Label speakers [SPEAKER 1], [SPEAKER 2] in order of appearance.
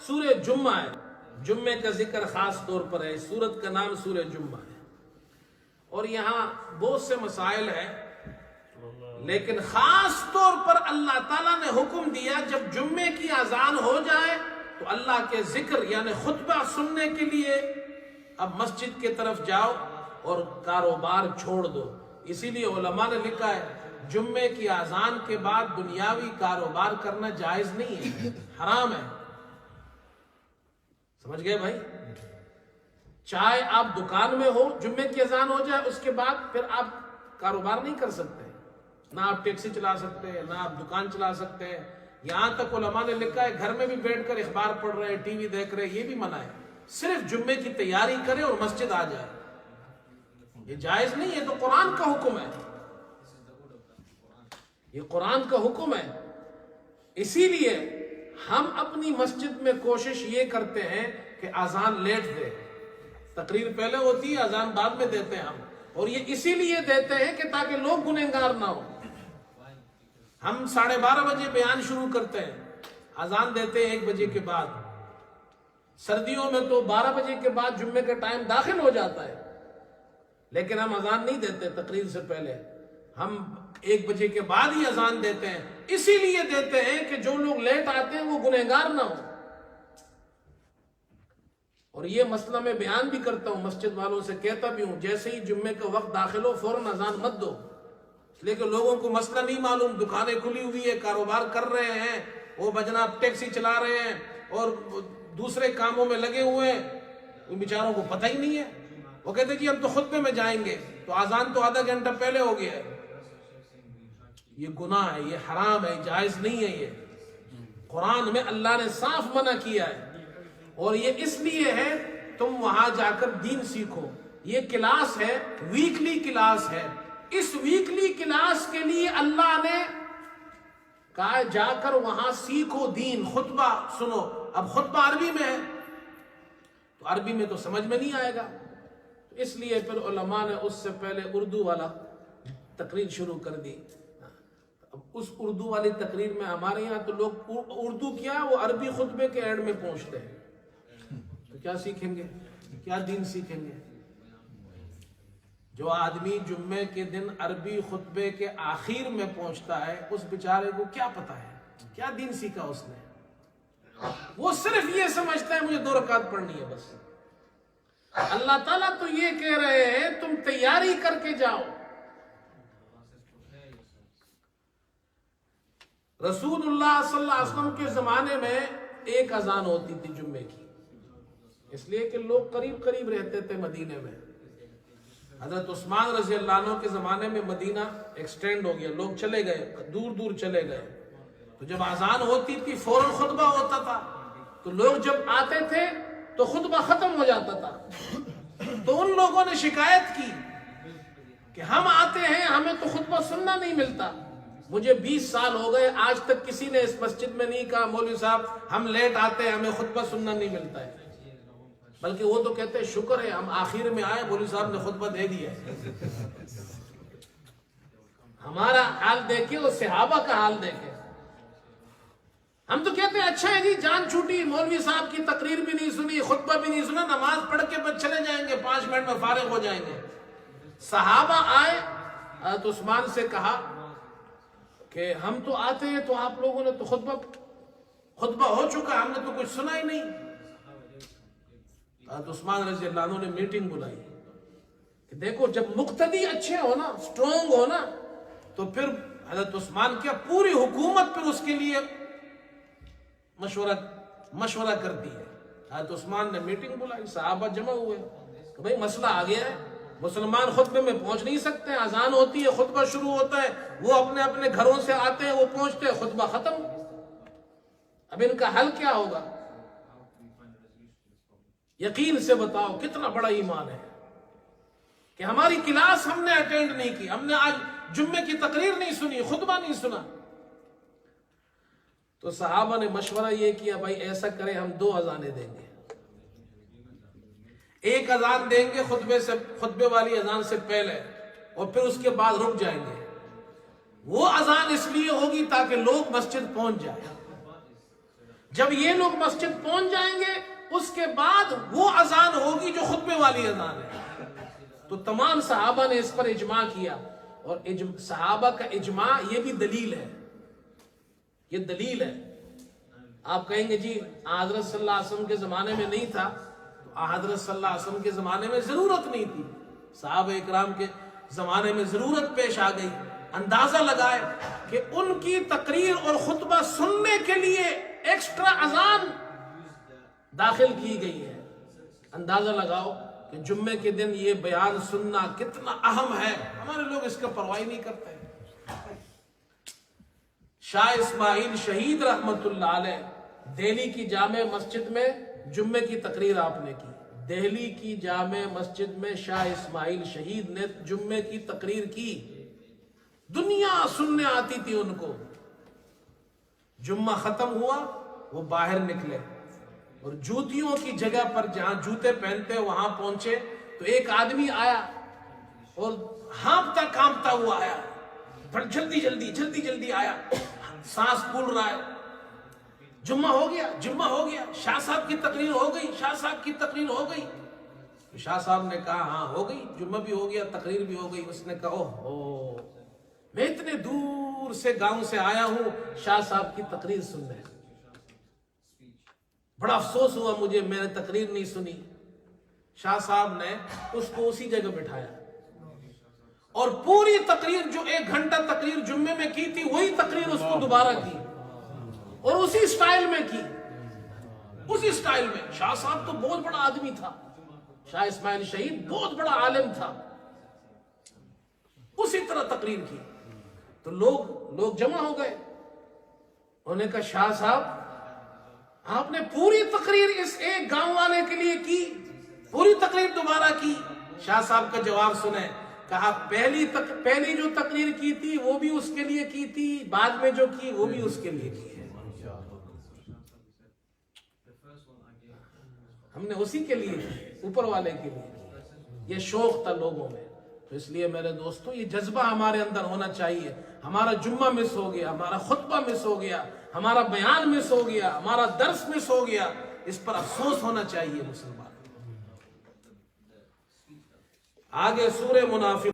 [SPEAKER 1] سورہ جمعہ ہے، جمعے کا ذکر خاص طور پر ہے، سورت کا نام سورہ جمعہ ہے، اور یہاں بہت سے مسائل ہیں، لیکن خاص طور پر اللہ تعالیٰ نے حکم دیا جب جمعے کی اذان ہو جائے تو اللہ کے ذکر یعنی خطبہ سننے کے لیے اب مسجد کی طرف جاؤ اور کاروبار چھوڑ دو۔ اسی لیے علماء نے لکھا ہے جمعے کی اذان کے بعد دنیاوی کاروبار کرنا جائز نہیں ہے، حرام ہے۔ سمجھ گئے بھائی؟ چاہے آپ دکان میں ہو، جمعے کی اذان ہو جائے اس کے بعد پھر آپ کاروبار نہیں کر سکتے، نہ آپ ٹیکسی چلا سکتے ہیں، نہ آپ دکان چلا سکتے ہیں۔ یہاں تک علماء نے لکھا ہے گھر میں بھی بیٹھ کر اخبار پڑھ رہے، ٹی وی دیکھ رہے، یہ بھی منع ہے۔ صرف جمعے کی تیاری کرے اور مسجد آ جائے، یہ جائز نہیں ہے، تو قرآن کا حکم ہے، یہ قرآن کا حکم ہے۔ اسی لیے ہم اپنی مسجد میں کوشش یہ کرتے ہیں کہ اذان لیٹ دے، تقریر پہلے ہوتی ہے، اذان بعد میں دیتے ہیں ہم، اور یہ اسی لیے دیتے ہیں کہ تاکہ لوگ گنہگار نہ ہو۔ ہم 12:30 بجے بیان شروع کرتے ہیں، اذان دیتے ہیں 1 بجے کے بعد۔ سردیوں میں تو 12 بجے کے بعد جمعے کا ٹائم داخل ہو جاتا ہے، لیکن ہم اذان نہیں دیتے تقریر سے پہلے، ہم 1 بجے کے بعد ہی اذان دیتے ہیں۔ اسی لیے دیتے ہیں کہ جو لوگ لیٹ آتے ہیں وہ گنہگار نہ ہو۔ اور یہ مسئلہ میں بیان بھی کرتا ہوں، مسجد والوں سے کہتا بھی ہوں، جیسے ہی جمعے کا وقت داخل ہو فوراً اذان مت دو، اس لیے کہ لوگوں کو مسئلہ نہیں معلوم، دکانیں کھلی ہوئی ہے، کاروبار کر رہے ہیں، وہ بجناب ٹیکسی چلا رہے ہیں اور دوسرے کاموں میں لگے ہوئے ہیں، ان بیچاروں کو پتہ ہی نہیں ہے۔ وہ کہتے ہیں جی ہم تو خطبے میں جائیں گے، تو اذان تو آدھا گھنٹہ پہلے ہو گیا ہے۔ یہ گناہ ہے، یہ حرام ہے، جائز نہیں ہے۔ یہ قرآن میں اللہ نے صاف منع کیا ہے، اور یہ اس لیے ہے تم وہاں جا کر دین سیکھو۔ یہ کلاس ہے، ویکلی کلاس ہے، اس ویکلی کلاس کے لیے اللہ نے کہا جا کر وہاں سیکھو دین، خطبہ سنو۔ اب خطبہ عربی میں ہے تو عربی میں تو سمجھ میں نہیں آئے گا، تو اس لیے پھر علماء نے اس سے پہلے اردو والا تقریر شروع کر دی۔ اب اس اردو والی تقریر میں ہمارے یہاں تو لوگ اردو کیا وہ عربی خطبے کے اینڈ میں پہنچتے ہیں، تو کیا سیکھیں گے، کیا دین سیکھیں گے؟ جو آدمی جمعے کے دن عربی خطبے کے آخر میں پہنچتا ہے اس بیچارے کو کیا پتا ہے، کیا دین سیکھا اس نے؟ وہ صرف یہ سمجھتا ہے مجھے 2 رکعت پڑھنی ہے بس۔ اللہ تعالیٰ تو یہ کہہ رہے ہیں تم تیاری کر کے جاؤ۔ رسول اللہ صلی اللہ علیہ وسلم کے زمانے میں ایک اذان ہوتی تھی جمعے کی، اس لیے کہ لوگ قریب قریب رہتے تھے مدینے میں۔ حضرت عثمان رضی اللہ عنہ کے زمانے میں مدینہ ایکسٹینڈ ہو گیا، لوگ چلے گئے، دور دور چلے گئے، تو جب اذان ہوتی تھی فوراً خطبہ ہوتا تھا، تو لوگ جب آتے تھے تو خطبہ ختم ہو جاتا تھا، تو ان لوگوں نے شکایت کی کہ ہم آتے ہیں ہمیں تو خطبہ سننا نہیں ملتا۔ مجھے 20 سال ہو گئے، آج تک کسی نے اس مسجد میں نہیں کہا مولوی صاحب ہم لیٹ آتے ہیں ہمیں خطبہ سننا نہیں ملتا ہے، بلکہ وہ تو کہتے ہیں شکر ہے ہم آخر میں آئے، مولوی صاحب نے خطبہ دے دیا ہے۔ ہمارا حال دیکھیں اور صحابہ کا حال دیکھیں، ہم تو کہتے ہیں اچھا ہے جی جان چھوٹی، مولوی صاحب کی تقریر بھی نہیں سنی، خطبہ بھی نہیں سنا، نماز پڑھ کے بس چلے جائیں گے، 5 منٹ میں فارغ ہو جائیں گے۔ صحابہ آئے، حضرت عثمان سے کہا کہ ہم تو آتے ہیں تو آپ لوگوں نے تو خطبہ ہو چکا، ہم نے تو کچھ سنا ہی نہیں۔ حضرت عثمان رضی اللہ عنہ نے میٹنگ بلائی کہ دیکھو جب مقتدی اچھے ہو نا، سٹرونگ ہو نا، تو پھر حضرت عثمان کیا پوری حکومت پھر اس کے لیے مشورہ کرتی ہے۔ حضرت عثمان نے میٹنگ بلائی، صحابہ جمع ہوئے کہ بھئی مسئلہ آ گیا ہے، مسلمان خطبے میں پہنچ نہیں سکتے، اذان ہوتی ہے، خطبہ شروع ہوتا ہے، وہ اپنے اپنے گھروں سے آتے ہیں، وہ پہنچتے ہیں، خطبہ ختم۔ اب ان کا حل کیا ہوگا؟ یقین سے بتاؤ کتنا بڑا ایمان ہے کہ ہماری کلاس ہم نے اٹینڈ نہیں کی، ہم نے آج جمعے کی تقریر نہیں سنی، خطبہ نہیں سنا۔ تو صحابہ نے مشورہ یہ کیا بھائی ایسا کرے ہم 2 اذانیں دیں گے، ایک اذان دیں گے خطبے والی اذان سے پہلے، اور پھر اس کے بعد رک جائیں گے۔ وہ اذان اس لیے ہوگی تاکہ لوگ مسجد پہنچ جائیں، جب یہ لوگ مسجد پہنچ جائیں گے اس کے بعد وہ اذان ہوگی جو خطبے والی اذان ہے. تو تمام صحابہ نے اس پر اجماع کیا، اور صحابہ کا اجماع یہ بھی دلیل ہے، یہ دلیل ہے. آپ کہیں گے جی حضرت صلی اللہ علیہ وسلم کے زمانے میں نہیں تھا، تو حضرت صلی اللہ علیہ وسلم کے زمانے میں ضرورت نہیں تھی، صحابہ اکرام کے زمانے میں ضرورت پیش آ گئی. اندازہ لگائے کہ ان کی تقریر اور خطبہ سننے کے لیے ایکسٹرا اذان داخل کی گئی ہے. اندازہ لگاؤ کہ جمعے کے دن یہ بیان سننا کتنا اہم ہے. ہمارے لوگ اس کا پرواہ نہیں کرتے. شاہ اسماعیل شہید رحمت اللہ علیہ دہلی کی جامع مسجد میں جمعے کی تقریر آپ نے کی. دہلی کی جامع مسجد میں شاہ اسماعیل شہید نے جمعے کی تقریر کی. دنیا سننے آتی تھی ان کو. جمعہ ختم ہوا، وہ باہر نکلے اور جوتیوں کی جگہ پر جہاں جوتے پہنتے وہاں پہنچے تو ایک آدمی آیا اور ہانپتا کانپتا ہوا آیا. جلدی جلدی جلدی جلدی آیا، سانس پھول رہا ہے. جمعہ ہو گیا، جمعہ ہو گیا، شاہ صاحب کی تقریر ہو گئی، شاہ صاحب کی تقریر ہو گئی. شاہ صاحب نے کہا ہاں ہو گئی، جمعہ بھی ہو گیا، تقریر بھی ہو گئی. اس نے کہا اوہ میں اتنے دور سے گاؤں سے آیا ہوں شاہ صاحب کی تقریر سننے، بڑا افسوس ہوا مجھے، میں نے تقریر نہیں سنی. شاہ صاحب نے اس کو اسی جگہ بٹھایا اور پوری تقریر جو 1 گھنٹہ تقریر جمعے میں کی تھی وہی تقریر اس کو دوبارہ کی اور اسی سٹائل میں کی، اسی سٹائل میں. شاہ صاحب تو بہت بڑا آدمی تھا، شاہ اسماعیل شہید بہت بڑا عالم تھا. اسی طرح تقریر کی تو لوگ جمع ہو گئے. انہوں نے کہا شاہ صاحب آپ نے پوری تقریر اس ایک گاؤں والے کے لیے کی، پوری تقریر دوبارہ کی. شاہ صاحب کا جواب سنیں. کہا پہلی جو تقریر کی تھی وہ بھی اس کے لیے کی تھی، بعد میں جو کی وہ بھی اس کے لیے کی ہے. ہم نے اسی کے لیے اوپر والے کے لیے. یہ شوق تھا لوگوں میں. تو اس لیے میرے دوستو یہ جذبہ ہمارے اندر ہونا چاہیے. ہمارا جمعہ مس ہو گیا، ہمارا خطبہ مس ہو گیا، ہمارا بیان مس ہو گیا، ہمارا درس مس ہو گیا، اس پر افسوس ہونا چاہیے مسلمان. آگے سورہ منافق